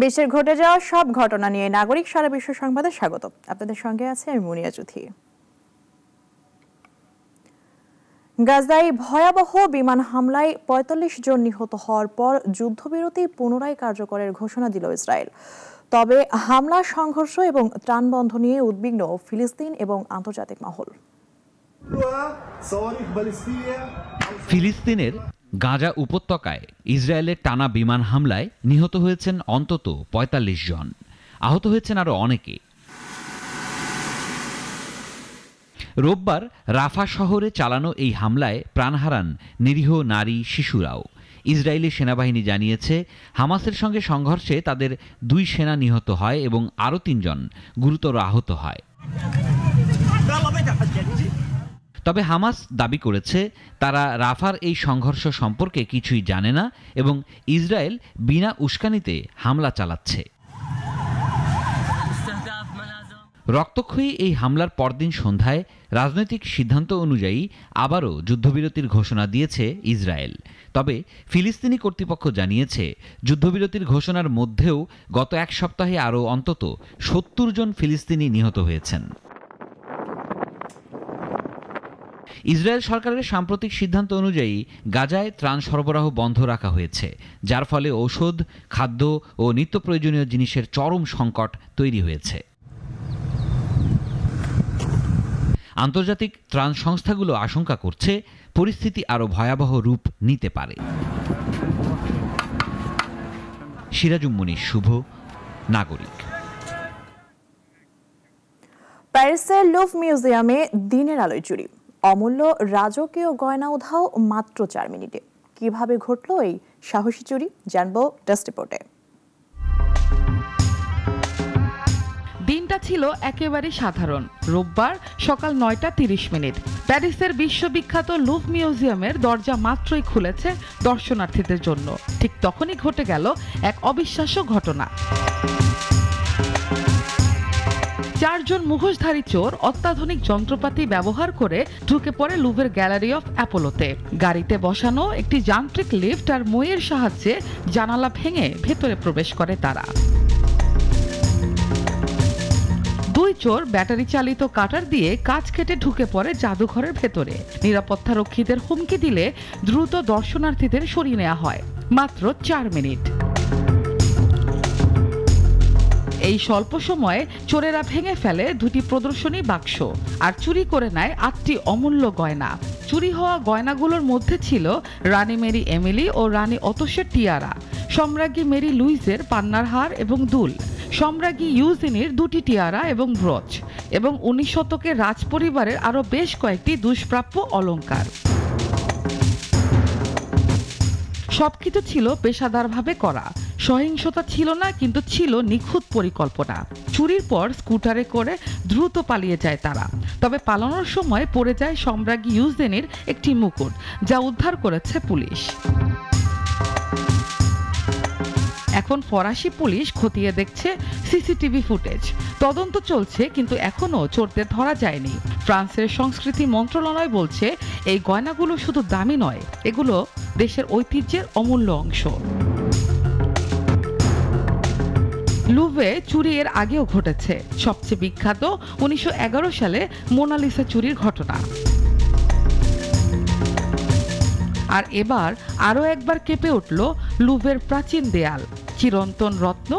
বিশ্বের ঘটে যাওয়া সব ঘটনা নিয়ে নাগরিক সারা বিশ্ব সংবাদে স্বাগত। আপনাদের সঙ্গে আছে আমি মুনিয়া চৌধুরী। গাজায় ভয়াবহ বিমান হামলায় ৪৫ জন নিহত হওয়ার পর যুদ্ধবিরতি পুনরায় কার্যকরের ঘোষণা দিল ইসরায়েল। তবে হামলা, সংঘর্ষ এবং ত্রাণবন্ধ নিয়ে উদ্বিগ্ন ফিলিস্তিন এবং আন্তর্জাতিক মহল। ফিলিস্তিনের গাজা উপত্যকায় ইসরায়েলের টানা বিমান হামলায় নিহত হয়েছেন অন্তত ৪৫ জন, আহত হয়েছেন আরও অনেকে। রোববার রাফা শহরে চালানো এই হামলায় প্রাণ হারান নিরীহ নারী, শিশুরাও। ইসরায়েলি সেনাবাহিনী জানিয়েছে, হামাসের সঙ্গে সংঘর্ষে তাদের ২ সেনা নিহত হয় এবং আরও ৩ জন গুরুতর আহত হয়। তবে হামাস দাবি করেছে তারা রাফার এই সংঘর্ষ সম্পর্কে কিছুই জানে না এবং ইসরায়েল বিনা উস্কানিতে হামলা চালাচ্ছে। রক্তক্ষয়ী এই হামলার পরদিন সন্ধ্যায় রাজনৈতিক সিদ্ধান্ত অনুযায়ী আবারও যুদ্ধবিরতির ঘোষণা দিয়েছে ইসরায়েল। তবে ফিলিস্তিনি কর্তৃপক্ষ জানিয়েছে, যুদ্ধবিরতির ঘোষণার মধ্যেও গত এক সপ্তাহে আরও অন্তত ৭০ জন ফিলিস্তিনি নিহত হয়েছেন। ইসরায়েল সরকারের সাম্প্রতিক সিদ্ধান্ত অনুযায়ী গাজায় ত্রাণ সরবরাহ বন্ধ রাখা হয়েছে, যার ফলে ঔষধ, খাদ্য ও নিত্য প্রয়োজনীয় জিনিসের চরম সংকট তৈরি হয়েছে। আন্তর্জাতিক ত্রাণ সংস্থাগুলো আশঙ্কা করছে পরিস্থিতি আরও ভয়াবহ রূপ নিতে পারে। সিরাজুম মুনির শুভ, নাগরিক। প্যারিসের লুভ মিউজিয়ামে দিনের আলোয় চুরি, অমূল্য রাজকীয় গয়না উধাও মাত্র ৪ মিনিটে। কিভাবে ঘটল এই সাহসী চুরি, জানবো টেস্ট রিপোর্টে। দিনটা ছিল একেবারে সাধারণ। রোববার সকাল ৯টা ৩০ প্যারিসের বিশ্ববিখ্যাত লুভ মিউজিয়ামের দরজা মাত্রই খুলেছে দর্শনার্থীদের জন্য। ঠিক তখনই ঘটে গেল এক অবিশ্বাস্য ঘটনা। ৪ জন মুখোশধারী চোর অত্যাধুনিক যন্ত্রপাতি ব্যবহার করে ঢুকে পড়ে লুভের গ্যালারি অফ অ্যাপোলোতে। গাড়িতে বসানো একটি যান্ত্রিক লিফট আর মইয়ের সাহায্যে জানালা ভেঙে ভেতরে প্রবেশ করে তারা। ২ চোর ব্যাটারি চালিত কাটার দিয়ে কাঁচ কেটে ঢুকে পড়ে জাদুঘরের ভেতরে। নিরাপত্তারক্ষীদের হুমকি দিলে দ্রুত দর্শনার্থীদের সরিয়ে নেওয়া হয়। মাত্র ৪ মিনিট। এই স্বল্প সময়ে চোরেরা ভেঙে ফেলে 2টি প্রদর্শনী বাক্স আর চুরি করে নেয় 8টি অমূল্য গয়না। চুরি হওয়া গয়নাগুলোর মধ্যে ছিল রানী মেরি এমিলি ও রানী অতসের টিয়ারা, সম্রাজ্ঞী মেরি লুইজের পান্নার হার এবং দুল, সম্রাজ্ঞী ইউজিনির 2টি টিয়ারা এবং ব্রোচ এবং 19 শতকের রাজপরিবারের আরও বেশ কয়েকটি দুষ্প্রাপ্য অলংকার। সবকিছু ছিল পেশাদারভাবে করা। সহিংসতা ছিল না, কিন্তু ছিল নিখুঁত পরিকল্পনা। চুরির পর স্কুটারে করে দ্রুত পালিয়ে যায় তারা। তবে পালানোর সময় পড়ে যায় সম্রাজ্ঞী ইউজেনির একটি মুকুট, যা উদ্ধার করেছে পুলিশ। এখন ফরাসি পুলিশ খতিয়ে দেখছে সিসিটিভি ফুটেজ। তদন্ত চলছে, কিন্তু এখনো চোরদের ধরা যায়নি। ফ্রান্সের সংস্কৃতি মন্ত্রণালয় বলছে, এই গয়নাগুলো শুধু দামি নয়, এগুলো দেশের ঐতিহ্যের অমূল্য অংশ। লুভে চুরি এর আগেও ঘটেছে। সবচেয়ে বিখ্যাত 1911 সালে মোনালিসা চুরির ঘটনা। আর এবার আরও একবার কেঁপে উঠল লুভের প্রাচীন দেয়াল, চিরন্তন রত্ন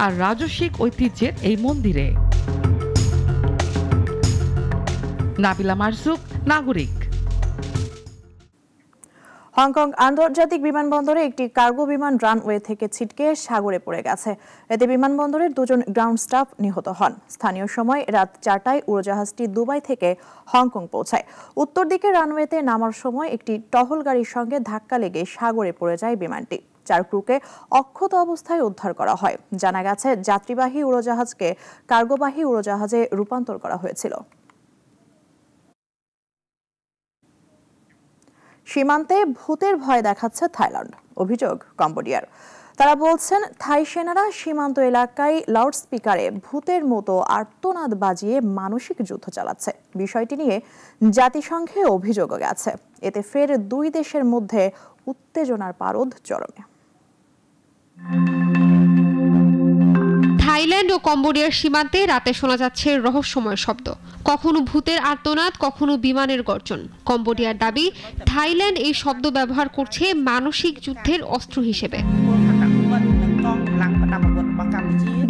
আর রাজসিক ঐতিহ্যের এই মন্দিরে। নাবিলা মারজুক, নাগরিক। হংকং আন্তর্জাতিক বিমানবন্দরে একটি কার্গো বিমান রানওয়ে থেকে ছিটকে সাগরে পড়ে গেছে। এতে বিমানবন্দরের 2 জন গ্রাউন্ড স্টাফ নিহত হন। স্থানীয় সময় রাত 4টায় উড়োজাহাজটি দুবাই থেকে হংকং পৌঁছায়। উত্তর দিকে রানওয়েতে নামার সময় একটি টহল গাড়ির সঙ্গে ধাক্কা লেগে সাগরে পড়ে যায় বিমানটি। 4 ক্রুকে অক্ষত অবস্থায় উদ্ধার করা হয়। জানা গেছে, যাত্রীবাহী উড়োজাহাজকে কার্গোবাহী উড়োজাহাজে রূপান্তর করা হয়েছিল। সীমান্তে ভূতের ভয় দেখাচ্ছে থাইল্যান্ড, অভিযোগ কম্বোডিয়ার। তারা বলছেন, থাই সেনারা সীমান্ত এলাকায় লাউডস্পিকারে ভূতের মতো আর্তনাদ বাজিয়ে মানসিক যুদ্ধ চালাচ্ছে। বিষয়টি নিয়ে জাতিসংঘে অভিযোগও গেছে। এতে ফের 2 দেশের মধ্যে উত্তেজনার পারদ চরমে। থাইল্যান্ড ও কম্বোডিয়ার সীমান্তে রাতে শোনা যাচ্ছে রহস্যময় শব্দ, কখনো ভূতের আর্তনাদ, কখনো বিমানের গর্জন। কম্বোডিয়ার দাবি, থাইল্যান্ড এই শব্দ ব্যবহার করছে মানসিক যুদ্ধের অস্ত্র হিসেবে।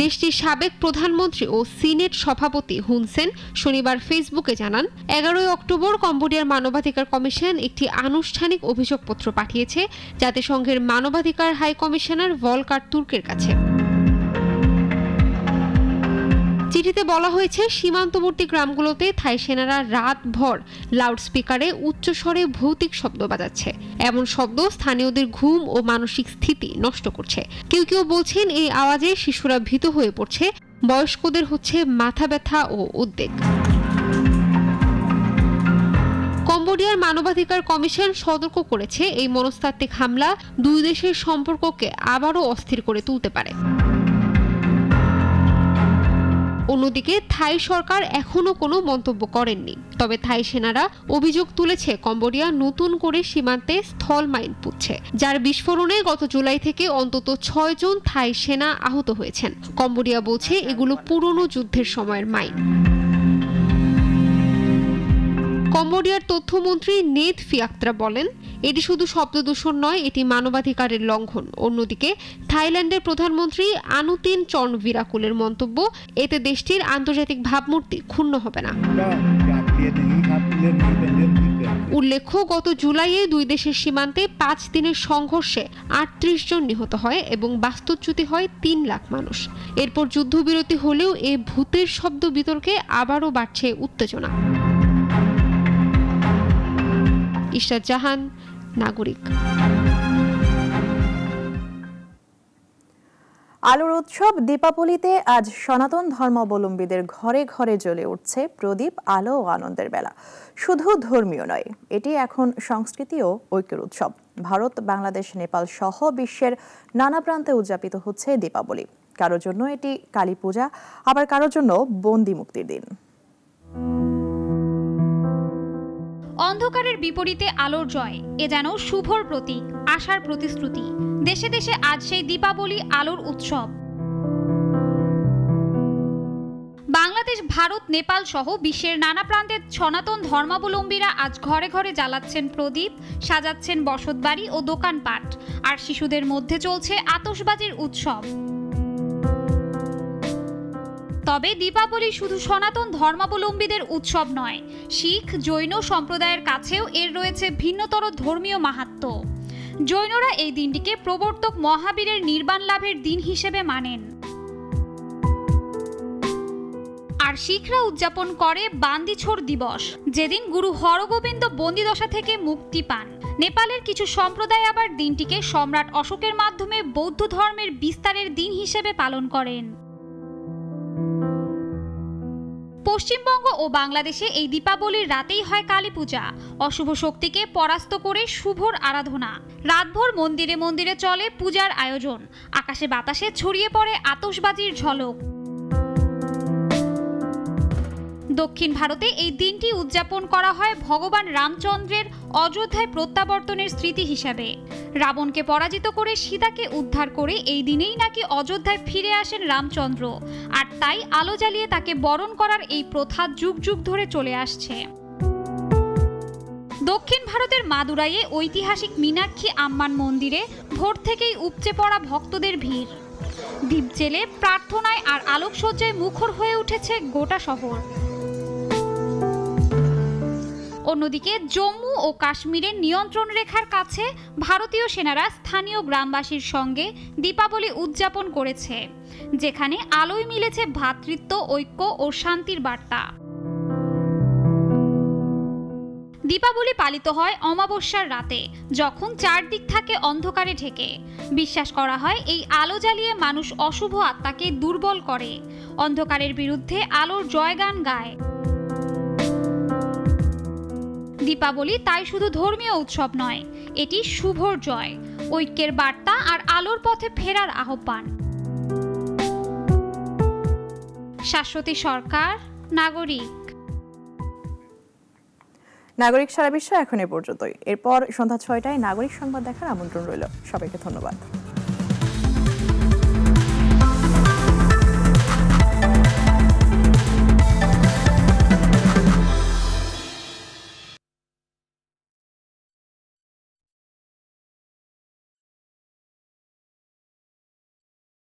দেশটির সাবেক প্রধানমন্ত্রী ও সিনেট সভাপতি হুন সেন শনিবার ফেসবুকে জানান, 11 অক্টোবর কম্বোডিয়ার মানবাধিকার কমিশন একটি আনুষ্ঠানিক অভিযোগপত্র পাঠিয়েছে জাতিসংঘের মানবাধিকার হাই কমিশনার ভলকার তুর্কের কাছে। চিঠিতে বলা হয়েছে, সীমান্তবর্তী গ্রামগুলোতে থাই সেনারা রাতভর লাউডস্পিকারে উচ্চস্বরে ভৌতিক শব্দ বাজাচ্ছে। এমন শব্দ স্থানীয়দের ঘুম ও মানসিক স্থিতি নষ্ট করছে। কেউ কেউ বলছেন, এই আওয়াজে শিশুরা ভীত হয়ে পড়ছে, বয়স্কদের হচ্ছে মাথা ব্যথা ও উদ্বেগ। কম্বোডিয়ার মানবাধিকার কমিশন সতর্ক করেছে, এই মনস্তাত্ত্বিক হামলা দুই দেশের সম্পর্ককে আবারও অস্থির করে তুলতে পারে। অন্যদিকে থাই সরকার এখনো কোনো মন্তব্য করেননি। তবে থাই সেনারা অভিযোগ তুলেছে, কম্বোডিয়া নতুন করে সীমান্তে স্থল মাইন পুঁতছে, যার বিস্ফোরণে গত জুলাই থেকে অন্তত 6 জন থাই সেনা আহত হয়েছেন। কম্বোডিয়া বলছে এগুলো পুরনো যুদ্ধের সময়ের মাইন। কম্বোডিয়ার তথ্যমন্ত্রী নেত ফিয়াক্ত্রা বলেন, এটি শুধু শব্দ দূষণ নয়, এটি মানবাধিকারের লঙ্ঘন। অন্যদিকে থাইল্যান্ডের প্রধানমন্ত্রী আনুতিন চনভিরাকুলের মন্তব্য, এতে দেশটির আন্তর্জাতিক ভাবমূর্তি ক্ষুণ্ণ হবে না। উল্লেখ্য, গত জুলাইয়ে দুই দেশের সীমান্তে 5 দিনের সংঘর্ষে 38 জন নিহত হয় এবং বাস্তুচ্যুতি হয় 3 লাখ মানুষ। এরপর যুদ্ধবিরতি হলেও এ ভূতের শব্দ বিতর্কে আবারও বাড়ছে উত্তেজনা। ইশরাত জাহান, নাগরিক। আলোর উৎসব দীপাবলিতে আজ সনাতন ধর্মাবলম্বীদের ঘরে ঘরে জ্বলে উঠছে প্রদীপ, আলো ও আনন্দের বেলা। শুধু ধর্মীয় নয়, এটি এখন সংস্কৃতি ও ঐক্যের উৎসব। ভারত, বাংলাদেশ, নেপাল সহ বিশ্বের নানা প্রান্তে উদযাপিত হচ্ছে দীপাবলি। কারোর জন্য এটি কালী পূজা, আবার কারোর জন্য বন্দি মুক্তির দিন। অন্ধকারের বিপরীতে আলোর জয়, এ যেন শুভর প্রতীক, আশার প্রতিশ্রুতি। দেশে দেশে আজ সেই দীপাবলি আলোর উৎসব। বাংলাদেশ, ভারত, নেপাল সহ বিশ্বের নানা প্রান্তের সনাতন ধর্মাবলম্বীরা আজ ঘরে ঘরে জ্বালাচ্ছেন প্রদীপ, সাজাচ্ছেন বসতবাড়ি ও দোকানপাট, আর শিশুদের মধ্যে চলছে আতশবাজির উৎসব। তবে দীপাবলি শুধু সনাতন ধর্মাবলম্বীদের উৎসব নয়, শিখ, জৈন সম্প্রদায়ের কাছেও এর রয়েছে ভিন্নতর ধর্মীয় মাহাত্ম্য। জৈনরা এই দিনটিকে প্রবর্তক মহাবীরের নির্বাণ লাভের দিন হিসেবে মানেন, আর শিখরা উদযাপন করে বান্দিছোড় দিবস, যেদিন গুরু হরগোবিন্দ বন্দিদশা থেকে মুক্তি পান। নেপালের কিছু সম্প্রদায় আবার দিনটিকে সম্রাট অশোকের মাধ্যমে বৌদ্ধ ধর্মের বিস্তারের দিন হিসেবে পালন করেন। পশ্চিমবঙ্গ ও বাংলাদেশে এই দীপাবলির রাতেই হয় কালী পূজা, অশুভ শক্তিকে পরাস্ত করে শুভর আরাধনা। রাতভর মন্দিরে মন্দিরে চলে পূজার আয়োজন, আকাশে বাতাসে ছড়িয়ে পড়ে আতশবাজির ঝলক। দক্ষিণ ভারতে এই দিনটি উদযাপন করা হয় ভগবান রামচন্দ্রের অযোধ্যায় প্রত্যাবর্তনের স্মৃতি হিসাবে। রাবণকে পরাজিত করে সীতাকে উদ্ধার করে এই দিনেই নাকি অযোধ্যায় ফিরে আসেন রামচন্দ্র, আর তাই আলো জ্বালিয়ে তাকে বরণ করার এই প্রথা যুগ যুগ ধরে চলে আসছে। দক্ষিণ ভারতের মাদুরাইয়ে ঐতিহাসিক মীনাক্ষী আম্মান মন্দিরে ভোর থেকেই উপচে পড়া ভক্তদের ভিড়। দীপ জেলে প্রার্থনায় আর আলোকসজ্জায় মুখর হয়ে উঠেছে গোটা শহর। অন্যদিকে জম্মু ও কাশ্মীরের নিয়ন্ত্রণ রেখার কাছে ভারতীয় সেনারা স্থানীয় গ্রামবাসীর সঙ্গে দীপাবলি উদযাপন করেছে, যেখানে আলোয় মিলেছে ভ্রাতৃত্ব, ঐক্য ও শান্তির বার্তা। দীপাবলি পালিত হয় অমাবস্যার রাতে, যখন চারদিক থাকে অন্ধকারে ঢেকে। বিশ্বাস করা হয় এই আলো জ্বালিয়ে মানুষ অশুভ আত্মাকে দুর্বল করে, অন্ধকারের বিরুদ্ধে আলোর জয়গান গায়। দীপাবলি তাই শুধু ধর্মীয় উৎসব নয়, এটি শুভর জয়, ঐক্যের বার্তা আর আলোর পথে ফেরার আহ্বান। শাশ্বতী সরকার, নাগরিক। নাগরিক সারা বিশ্ব এখন এ পর্যন্তই। এরপর সন্ধ্যা 6টায় নাগরিক সংবাদ দেখার আমন্ত্রণ রইল। সবাইকে ধন্যবাদ।